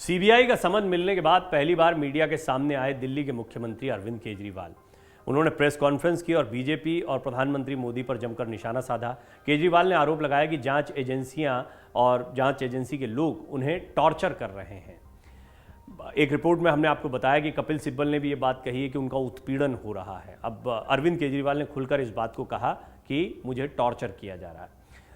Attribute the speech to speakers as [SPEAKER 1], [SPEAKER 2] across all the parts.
[SPEAKER 1] CBI का समन मिलने के बाद पहली बार मीडिया के सामने आए दिल्ली के मुख्यमंत्री अरविंद केजरीवाल। उन्होंने प्रेस कॉन्फ्रेंस की और बीजेपी और प्रधानमंत्री मोदी पर जमकर निशाना साधा। केजरीवाल ने आरोप लगाया कि जांच एजेंसियां और जांच एजेंसी के लोग उन्हें टॉर्चर कर रहे हैं। एक रिपोर्ट में हमने आपको बताया कि कपिल सिब्बल ने भी ये बात कही है कि उनका उत्पीड़न हो रहा है। अब अरविंद केजरीवाल ने खुलकर इस बात को कहा कि मुझे टॉर्चर किया जा रहा है।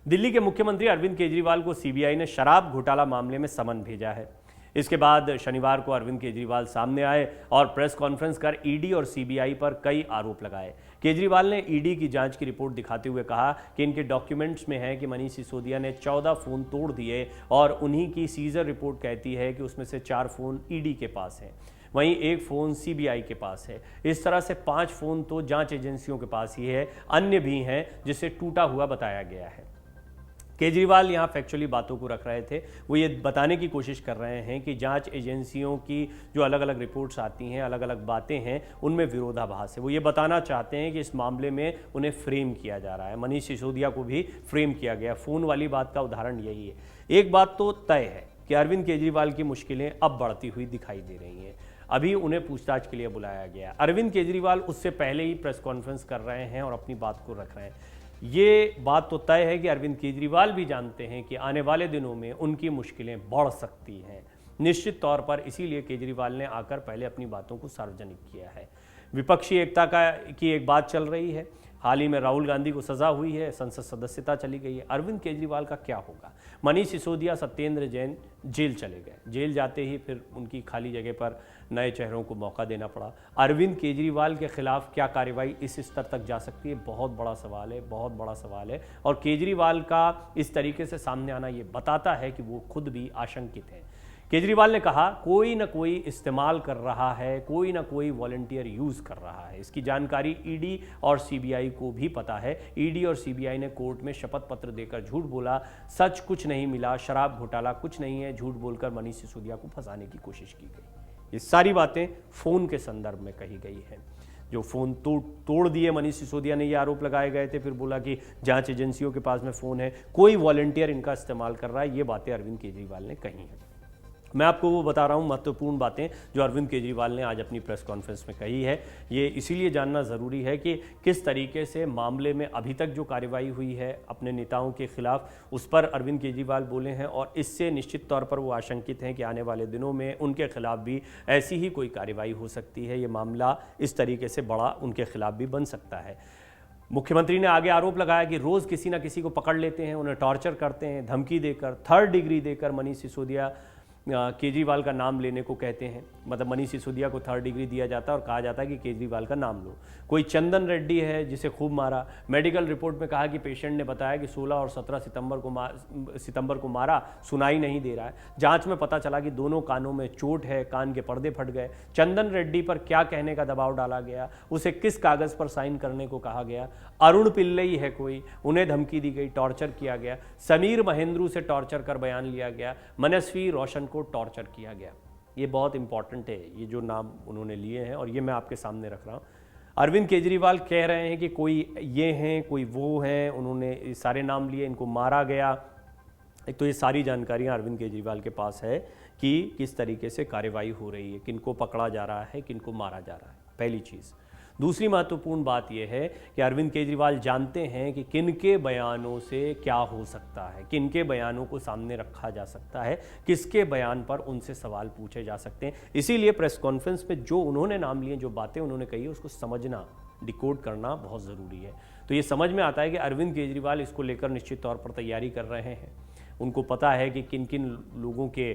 [SPEAKER 1] दिल्ली के मुख्यमंत्री अरविंद केजरीवाल को सीबीआई ने शराब घोटाला मामले में समन भेजा है। इसके बाद शनिवार को अरविंद केजरीवाल सामने आए और प्रेस कॉन्फ्रेंस कर ईडी और सीबीआई पर कई आरोप लगाए। केजरीवाल ने ईडी की जांच की रिपोर्ट दिखाते हुए कहा कि इनके डॉक्यूमेंट्स में है कि मनीष सिसोदिया ने 14 फोन तोड़ दिए और उन्हीं की सीजर रिपोर्ट कहती है कि उसमें से 4 फोन ईडी के पास हैं, वहीं 1 फोन सीबीआई के पास है। इस तरह से 5 फोन तो जांच एजेंसियों के पास ही है, अन्य भी हैं जिसे टूटा हुआ बताया गया है। केजरीवाल यहाँ फैक्चुअली बातों को रख रहे थे। वो ये बताने की कोशिश कर रहे हैं कि जांच एजेंसियों की जो अलग अलग रिपोर्ट्स आती हैं, अलग अलग बातें हैं, उनमें विरोधाभास है। वो ये बताना चाहते हैं कि इस मामले में उन्हें फ्रेम किया जा रहा है। मनीष सिसोदिया को भी फ्रेम किया गया। फ़ोन वाली बात का उदाहरण यही है। एक बात तो तय है कि अरविंद केजरीवाल की मुश्किलें अब बढ़ती हुई दिखाई दे रही हैं। अभी उन्हें पूछताछ के लिए बुलाया गया। अरविंद केजरीवाल उससे पहले ही प्रेस कॉन्फ्रेंस कर रहे हैं और अपनी बात को रख रहे हैं। ये बात तो तय है कि अरविंद केजरीवाल भी जानते हैं कि आने वाले दिनों में उनकी मुश्किलें बढ़ सकती हैं। निश्चित तौर पर इसीलिए केजरीवाल ने आकर पहले अपनी बातों को सार्वजनिक किया है। विपक्षी एकता की एक बात चल रही है। हाल ही में राहुल गांधी को सजा हुई है, संसद सदस्यता चली गई है। अरविंद केजरीवाल का क्या होगा? मनीष सिसोदिया, सत्येंद्र जैन जेल चले गए। जेल जाते ही फिर उनकी खाली जगह पर नए चेहरों को मौका देना पड़ा। अरविंद केजरीवाल के खिलाफ क्या कार्रवाई इस स्तर तक जा सकती है? बहुत बड़ा सवाल है, बहुत बड़ा सवाल है। और केजरीवाल का इस तरीके से सामने आना ये बताता है कि वो खुद भी आशंकित हैं। केजरीवाल ने कहा कोई ना कोई इस्तेमाल कर रहा है, कोई ना कोई वॉलंटियर यूज़ कर रहा है। इसकी जानकारी ईडी और सीबीआई को भी पता है। ईडी और सीबीआई ने कोर्ट में शपथ पत्र देकर झूठ बोला, सच कुछ नहीं मिला, शराब घोटाला कुछ नहीं है, झूठ बोलकर मनीष सिसोदिया को फंसाने की कोशिश की गई। ये सारी बातें फ़ोन के संदर्भ में कही गई हैं। जो फ़ोन तोड़ दिए मनीष सिसोदिया ने, ये आरोप लगाए गए थे। फिर बोला कि जांच एजेंसियों के पास में फ़ोन है, कोई वॉलंटियर इनका इस्तेमाल कर रहा है। ये बातें अरविंद केजरीवाल ने कही हैं। मैं आपको वो बता रहा हूँ महत्वपूर्ण बातें जो अरविंद केजरीवाल ने आज अपनी प्रेस कॉन्फ्रेंस में कही है। ये इसीलिए जानना ज़रूरी है कि किस तरीके से मामले में अभी तक जो कार्रवाई हुई है अपने नेताओं के खिलाफ, उस पर अरविंद केजरीवाल बोले हैं और इससे निश्चित तौर पर वो आशंकित हैं कि आने वाले दिनों में उनके खिलाफ भी ऐसी ही कोई कार्रवाई हो सकती है। ये मामला इस तरीके से बड़ा उनके खिलाफ भी बन सकता है। मुख्यमंत्री ने आगे आरोप लगाया कि रोज़ किसी न किसी को पकड़ लेते हैं, उन्हें टॉर्चर करते हैं, धमकी देकर, 3rd डिग्री देकर मनीष सिसोदिया केजरीवाल का नाम लेने को कहते हैं। मतलब मनीष सिसोदिया को 3rd डिग्री दिया जाता है और कहा जाता है कि केजरीवाल का नाम लो। कोई चंदन रेड्डी है जिसे खूब मारा। मेडिकल रिपोर्ट में कहा कि पेशेंट ने बताया कि 16 और 17 सितंबर को मारा, सुनाई नहीं दे रहा है। जांच में पता चला कि दोनों कानों में चोट है, कान के पर्दे फट गए। चंदन रेड्डी पर क्या कहने का दबाव डाला गया, उसे किस कागज़ पर साइन करने को कहा गया। अरुण पिल्लई है कोई, उन्हें धमकी दी गई, टॉर्चर किया गया। समीर महेंद्रू से टॉर्चर कर बयान लिया गया। मनस्वी रोशन को टॉर्चर किया गया। ये बहुत इंपॉर्टेंट है, ये जो नाम उन्होंने लिए हैं और ये मैं आपके सामने रख रहा हूँ। अरविंद केजरीवाल कह रहे हैं कि कोई ये हैं, कोई वो हैं, उन्होंने सारे नाम लिए, इनको मारा गया। एक तो ये सारी जानकारियाँ अरविंद केजरीवाल के पास है कि किस तरीके से कार्रवाई हो रही है, किनको पकड़ा जा रहा है, किनको मारा जा रहा है, पहली चीज़। दूसरी महत्वपूर्ण बात यह है कि अरविंद केजरीवाल जानते हैं कि किनके बयानों से क्या हो सकता है, किनके बयानों को सामने रखा जा सकता है, किसके बयान पर उनसे सवाल पूछे जा सकते हैं। इसीलिए प्रेस कॉन्फ्रेंस में जो उन्होंने नाम लिए, जो बातें उन्होंने कही, उसको समझना, डिकोड करना बहुत ज़रूरी है। तो ये समझ में आता है कि अरविंद केजरीवाल इसको लेकर निश्चित तौर पर तैयारी कर रहे हैं। उनको पता है कि किन किन लोगों के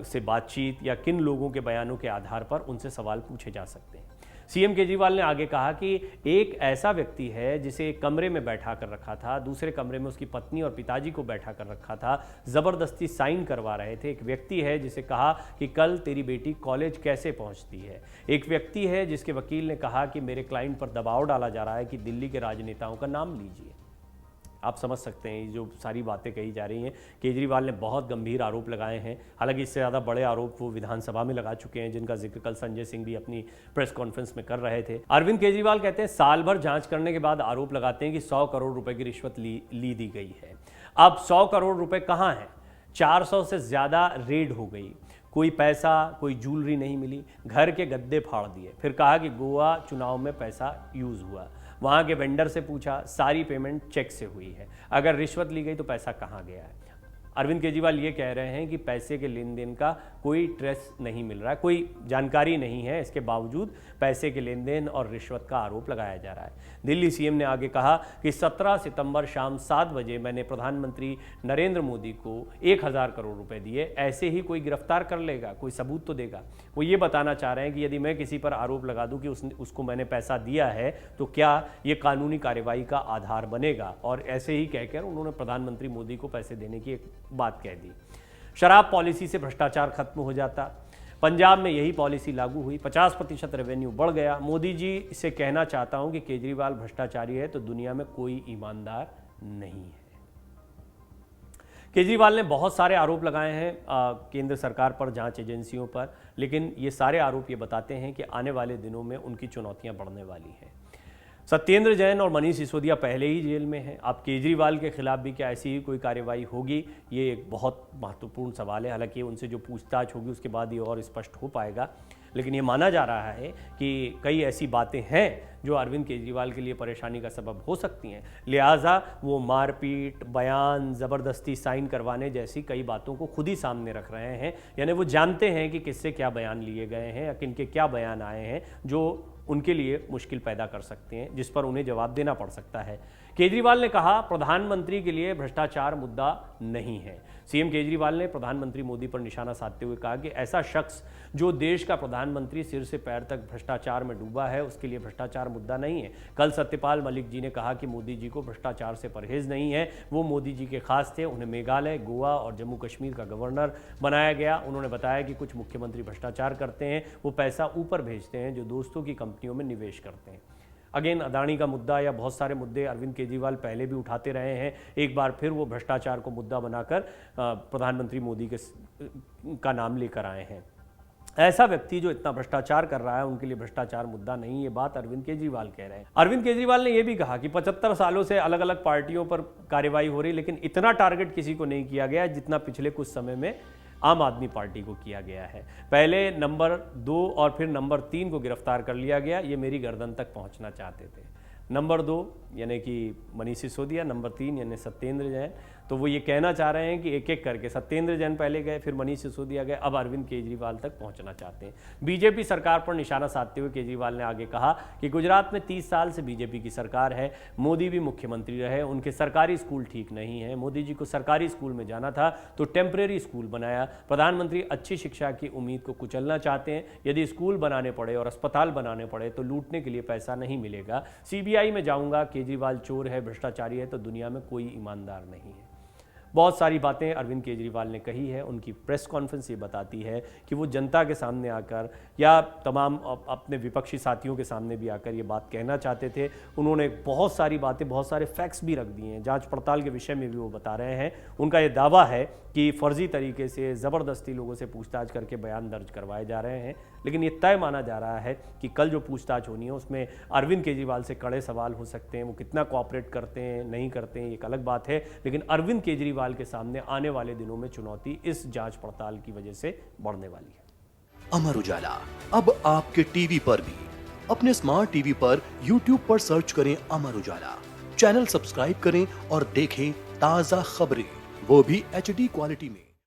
[SPEAKER 1] से बातचीत या किन लोगों के बयानों के आधार पर उनसे सवाल पूछे जा सकते हैं। सीएम केजरीवाल ने आगे कहा कि एक ऐसा व्यक्ति है जिसे एक कमरे में बैठा कर रखा था, दूसरे कमरे में उसकी पत्नी और पिताजी को बैठा कर रखा था, ज़बरदस्ती साइन करवा रहे थे। एक व्यक्ति है जिसे कहा कि कल तेरी बेटी कॉलेज कैसे पहुंचती है। एक व्यक्ति है जिसके वकील ने कहा कि मेरे क्लाइंट पर दबाव डाला जा रहा है कि दिल्ली के राजनेताओं का नाम लीजिए। आप समझ सकते हैं जो सारी बातें कही जा रही हैं। केजरीवाल ने बहुत गंभीर आरोप लगाए हैं। हालांकि इससे ज़्यादा बड़े आरोप वो विधानसभा में लगा चुके हैं, जिनका जिक्र कल संजय सिंह भी अपनी प्रेस कॉन्फ्रेंस में कर रहे थे। अरविंद केजरीवाल कहते हैं साल भर जांच करने के बाद आरोप लगाते हैं कि 100 करोड़ रुपए की रिश्वत ली दी गई है। अब 100 करोड़ रुपए कहाँ हैं? 400 से ज़्यादा रेड हो गई। कोई पैसा, कोई ज्वेलरी नहीं मिली, घर के गद्दे फाड़ दिए। फिर कहा कि गोवा चुनाव में पैसा यूज़ हुआ। वहाँ के वेंडर से पूछा, सारी पेमेंट चेक से हुई है, अगर रिश्वत ली गई तो पैसा कहाँ गया है। अरविंद केजरीवाल ये कह रहे हैं कि पैसे के लेन देन का कोई ट्रेस नहीं मिल रहा है, कोई जानकारी नहीं है, इसके बावजूद पैसे के लेन देन और रिश्वत का आरोप लगाया जा रहा है। दिल्ली सीएम ने आगे कहा कि 17 सितंबर शाम 7 बजे मैंने प्रधानमंत्री नरेंद्र मोदी को 1000 करोड़ रुपए दिए, ऐसे ही कोई गिरफ्तार कर लेगा, कोई सबूत तो देगा। वो ये बताना चाह रहे हैं कि यदि मैं किसी पर आरोप लगा दूं कि उसको मैंने पैसा दिया है तो क्या ये कानूनी कार्रवाई का आधार बनेगा, और ऐसे ही कहकर उन्होंने प्रधानमंत्री मोदी को पैसे देने की एक बात कह दी। शराब पॉलिसी से भ्रष्टाचार खत्म हो जाता, पंजाब में यही पॉलिसी लागू हुई, 50% रेवेन्यू बढ़ गया। मोदी जी से कहना चाहता हूं कि केजरीवाल भ्रष्टाचारी है तो दुनिया में कोई ईमानदार नहीं है। केजरीवाल ने बहुत सारे आरोप लगाए हैं केंद्र सरकार पर, जांच एजेंसियों पर, लेकिन ये सारे आरोप ये बताते हैं कि आने वाले दिनों में उनकी चुनौतियां बढ़ने वाली हैं। सत्येंद्र जैन और मनीष सिसोदिया पहले ही जेल में हैं। अब केजरीवाल के खिलाफ भी क्या ऐसी ही कोई कार्रवाई होगी, ये एक बहुत महत्वपूर्ण सवाल है। हालांकि उनसे जो पूछताछ होगी उसके बाद ये और स्पष्ट हो पाएगा, लेकिन ये माना जा रहा है कि कई ऐसी बातें हैं जो अरविंद केजरीवाल के लिए परेशानी का सबब हो सकती हैं, लिहाजा वो मारपीट, बयान, ज़बरदस्ती साइन करवाने जैसी कई बातों को खुद ही सामने रख रहे हैं। यानी वो जानते हैं कि किससे क्या बयान लिए गए हैं या किनके क्या बयान आए हैं जो उनके लिए मुश्किल पैदा कर सकते हैं, जिस पर उन्हें जवाब देना पड़ सकता है। केजरीवाल ने कहा, प्रधानमंत्री के लिए भ्रष्टाचार मुद्दा नहीं है। सीएम केजरीवाल ने प्रधानमंत्री मोदी पर निशाना साधते हुए कहा कि ऐसा शख्स जो देश का प्रधानमंत्री सिर से पैर तक भ्रष्टाचार में डूबा है, उसके लिए भ्रष्टाचार मुद्दा नहीं है। कल सत्यपाल मलिक जी ने कहा कि मोदी जी को भ्रष्टाचार से परहेज नहीं है, वो मोदी जी के खास थे, उन्हें मेघालय, गोवा और जम्मू कश्मीर का गवर्नर बनाया गया। उन्होंने बताया कि कुछ मुख्यमंत्री भ्रष्टाचार करते हैं, वो पैसा ऊपर भेजते हैं जो दोस्तों की कंपनियों में निवेश करते हैं। अगेन अदानी का मुद्दा या बहुत सारे मुद्दे अरविंद केजरीवाल पहले भी उठाते रहे हैं, एक बार फिर वो भ्रष्टाचार को मुद्दा बनाकर प्रधानमंत्री मोदी का नाम लेकर आए हैं। ऐसा व्यक्ति जो इतना भ्रष्टाचार कर रहा है उनके लिए भ्रष्टाचार मुद्दा नहीं, ये बात अरविंद केजरीवाल कह रहे हैं। अरविंद केजरीवाल ने यह भी कहा कि 75 सालों से अलग अलग पार्टियों पर कार्रवाई हो रही, लेकिन इतना टारगेट किसी को नहीं किया गया जितना पिछले कुछ समय में आम आदमी पार्टी को किया गया है। पहले नंबर 2 और फिर नंबर 3 को गिरफ्तार कर लिया गया, ये मेरी गर्दन तक पहुंचना चाहते थे। नंबर 2 यानी कि मनीष सिसोदिया, नंबर 3 यानी सत्येंद्र जैन, तो वो ये कहना चाह रहे हैं कि एक एक करके सत्येंद्र जैन पहले गए, फिर मनीष सिसोदिया गए, अब अरविंद केजरीवाल तक पहुंचना चाहते हैं। बीजेपी सरकार पर निशाना साधते हुए केजरीवाल ने आगे कहा कि गुजरात में 30 साल से बीजेपी की सरकार है, मोदी भी मुख्यमंत्री रहे, उनके सरकारी स्कूल ठीक नहीं है। मोदी जी को सरकारी स्कूल में जाना था तो टेम्परेरी स्कूल बनाया। प्रधानमंत्री अच्छी शिक्षा की उम्मीद को कुचलना चाहते हैं। यदि स्कूल बनाने पड़े और अस्पताल बनाने पड़े तो लूटने के लिए पैसा नहीं मिलेगा। सीबीआई में जाऊंगा, केजरीवाल चोर है, भ्रष्टाचारी है तो दुनिया में कोई ईमानदार नहीं है। बहुत सारी बातें अरविंद केजरीवाल ने कही है। उनकी प्रेस कॉन्फ्रेंस ये बताती है कि वो जनता के सामने आकर या तमाम अपने विपक्षी साथियों के सामने भी आकर ये बात कहना चाहते थे। उन्होंने बहुत सारी बातें, बहुत सारे फैक्ट्स भी रख दिए हैं, जांच पड़ताल के विषय में भी वो बता रहे हैं। उनका ये दावा है कि फर्जी तरीके से ज़बरदस्ती लोगों से पूछताछ करके बयान दर्ज करवाए जा रहे हैं, लेकिन ये तय माना जा रहा है कि कल जो पूछताछ होनी है उसमें अरविंद केजरीवाल से कड़े सवाल हो सकते हैं। वो कितना कोऑपरेट करते हैं, नहीं करते हैं, एक अलग बात है, लेकिन अरविंद केजरीवाल के सामने आने वाले दिनों में चुनौती इस जांच पड़ताल की वजह से बढ़ने वाली है।
[SPEAKER 2] अमर उजाला अब आपके टीवी पर भी। अपने स्मार्ट टीवी पर YouTube पर सर्च करें अमर उजाला, चैनल सब्सक्राइब करें और देखें ताजा खबरें, वो भी HD क्वालिटी में।